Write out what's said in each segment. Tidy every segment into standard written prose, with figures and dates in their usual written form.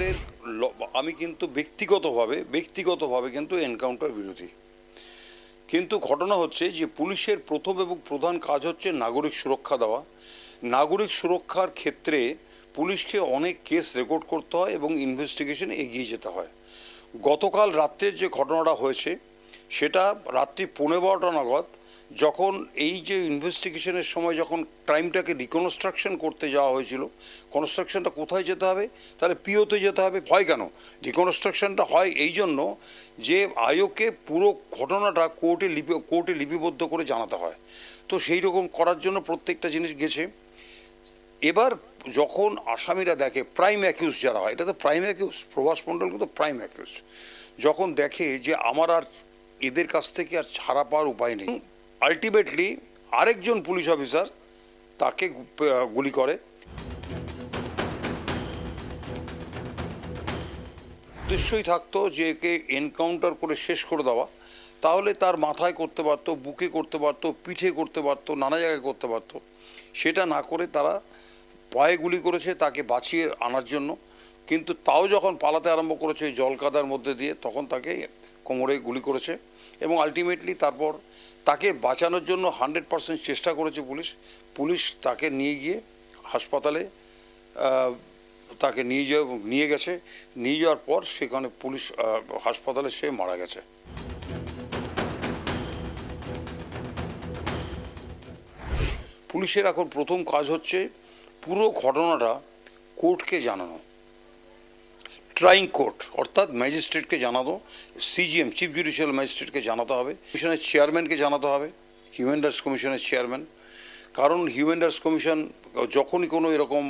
এর আমি কিন্তু ব্যক্তিগতভাবে কিন্তু এনকাউন্টার বিরোধী। কিন্তু ঘটনা হচ্ছে যে পুলিশের প্রথম এবং প্রধান কাজ হচ্ছে নাগরিক সুরক্ষা দেওয়া। নাগরিক সুরক্ষার ক্ষেত্রে পুলিশকে অনেক কেস রেকর্ড করতে হয় এবং ইনভেস্টিগেশন এগিয়ে যেতে হয়। গতকাল রাত্রের যে ঘটনাটা হয়েছে সেটা রাত্রি 12:15 নাগাদ, যখন এই যে ইনভেস্টিগেশনের সময় যখন ক্রাইমটাকে রিকনস্ট্রাকশন করতে যাওয়া হয়েছিল, কনস্ট্রাকশনটা কোথায় যেতে হবে, তাহলে পিওতে যেতে হবে। হয় কেন রিকনস্ট্রাকশনটা হয়? এই জন্য যে আয়োগকে পুরো ঘটনাটা কোর্টে লিপিবদ্ধ করে জানাতে হয়। তো সেই রকম করার জন্য প্রত্যেকটা জিনিস গেছে। এবার যখন আসামিরা দেখে, প্রাইম অ্যাকিউজ যারা হয়, এটা তো প্রাইম অ্যাকিউজ, প্রভাস মণ্ডল কিন্তু প্রাইম অ্যাকিউজ, যখন দেখে যে আমার আর এদের কাছ থেকে আর ছাড়া পাওয়ার উপায় নেই, আলটিমেটলি আরেকজন পুলিশ অফিসার তাকে গুলি করে। উদ্দেশ্যই থাকতো যে একে এনকাউন্টার করে শেষ করে দেওয়া, তাহলে তার মাথায় করতে পারতো, বুকে করতে পারতো, পিঠে করতে পারতো, নানা জায়গায় করতে পারতো। সেটা না করে তারা পায়ে গুলি করেছে তাকে বাঁচিয়ে আনার জন্য। কিন্তু তাও যখন পালাতে আরম্ভ করেছে জল কাদার মধ্যে দিয়ে, তখন তাকে কোমরে গুলি করেছে এবং আলটিমেটলি তারপর তাকে বাঁচানোর জন্য 100% চেষ্টা করেছে পুলিশ তাকে নিয়ে গিয়ে হাসপাতালে তাকে নিয়ে গেছে। নিয়ে যাওয়ার পর সেখানে পুলিশ হাসপাতালে সে মারা গেছে। পুলিশের এখন প্রথম কাজ হচ্ছে পুরো ঘটনাটা কোর্টকে জানানো, ট্রাইং কোর্ট অর্থাৎ ম্যাজিস্ট্রেটকে জানানো, সিজিএম চিফ জুডিশিয়াল ম্যাজিস্ট্রেটকে জানাতে হবে, কমিশনের চেয়ারম্যানকে জানাতে হবে, হিউম্যান রাইটস কমিশনের চেয়ারম্যান। কারণ হিউম্যান রাইটস কমিশন যখনই কোনো এরকম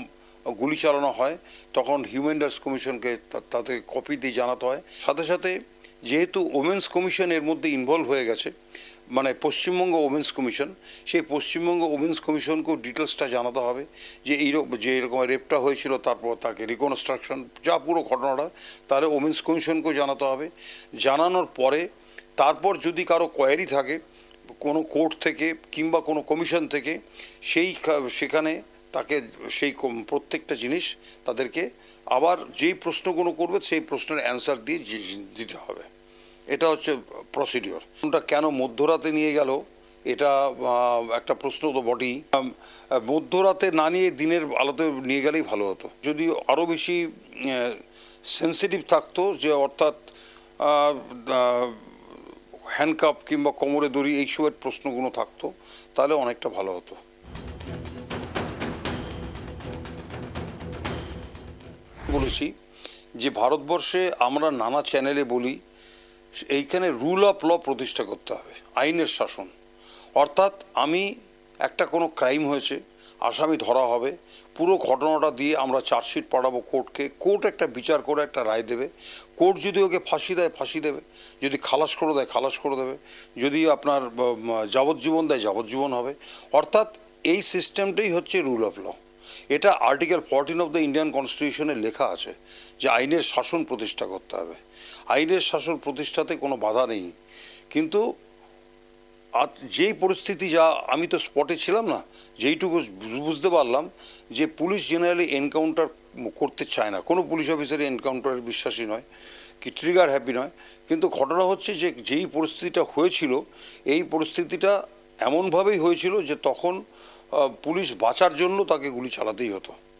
গুলি চালানো হয় তখন হিউম্যান রাইটস কমিশনকে তাতে কপি দিয়ে জানাতে হয়। সাথে সাথে যেহেতু ওমেন্স কমিশন এর মধ্যে ইনভলভ হয়ে গেছে, মানে পশ্চিমবঙ্গ ওমেন্স কমিশন, সেই পশ্চিমবঙ্গ ওমেন্স কমিশনকেও ডিটেলসটা জানাতে হবে যে এরকম রেপটা হয়েছিল, তারপর তাকে রিকনস্ট্রাকশন যা পুরো ঘটনাটা, তাহলে ওমেন্স কমিশনকেও জানাতে হবে। জানানোর পরে তারপর যদি কারো কোয়ারি থাকে কোনো কোর্ট থেকে কিংবা কোনো কমিশন থেকে, সেখানে তাকে সেই প্রত্যেকটা জিনিস তাদেরকে আবার যেই প্রশ্নগুলো করবে সেই প্রশ্নের অ্যান্সার দিয়ে দিতে হবে। এটা হচ্ছে প্রসিডিওর। কোনটা কেন মধ্যরাতে নিয়ে গেল, এটা একটা প্রশ্ন তো বটেই। মধ্যরাতে না নিয়ে দিনের আলোতে নিয়ে গেলেই ভালো হতো। যদি আরও বেশি সেন্সিটিভ থাকতো, যে অর্থাৎ হ্যান্ডকাপ কিংবা কোমরে দড়ি এইসবের প্রশ্নগুলো থাকতো, তাহলে অনেকটা ভালো হতো। বলেছি যে ভারতবর্ষে আমরা নানা চ্যানেলে বলি এইখানে রুল অফ ল প্রতিষ্ঠা করতে হবে, আইনের শাসন। অর্থাৎ আমি একটা কোনো ক্রাইম হয়েছে, আসামি ধরা হবে, পুরো ঘটনাটা দিয়ে আমরা চার্জশিট পাঠাবো কোর্টকে, কোর্ট একটা বিচার করে একটা রায় দেবে। কোর্ট যদি ওকে ফাঁসি দেয় ফাঁসি দেবে, যদি খালাস করে দেয় খালাস করে দেবে, যদি আপনার যাবজ্জীবন দেয় যাবজ্জীবন হবে। অর্থাৎ এই সিস্টেমটাই হচ্ছে রুল অফ ল। এটা আর্টিকেল 14 অফ দ্য ইন্ডিয়ান কনস্টিটিউশনে লেখা আছে যে আইনের শাসন প্রতিষ্ঠা করতে হবে। আইনের শাসন প্রতিষ্ঠাতে কোনো বাধা নেই। কিন্তু যেই পরিস্থিতি, যা আমি তো স্পটে ছিলাম না, যেইটুকু বুঝতে পারলাম যে পুলিশ জেনারেলি এনকাউন্টার করতে চায় না, কোনো পুলিশ অফিসারই এনকাউন্টারের বিশ্বাসী নয়, কি ট্রিগার হ্যাপি নয়। কিন্তু ঘটনা হচ্ছে যে যেই পরিস্থিতিটা হয়েছিল, এই পরিস্থিতিটা এমনভাবেই হয়েছিল যে তখন পুলিশ বাঁচার জন্য তাকে গুলি চালাতেই হতো।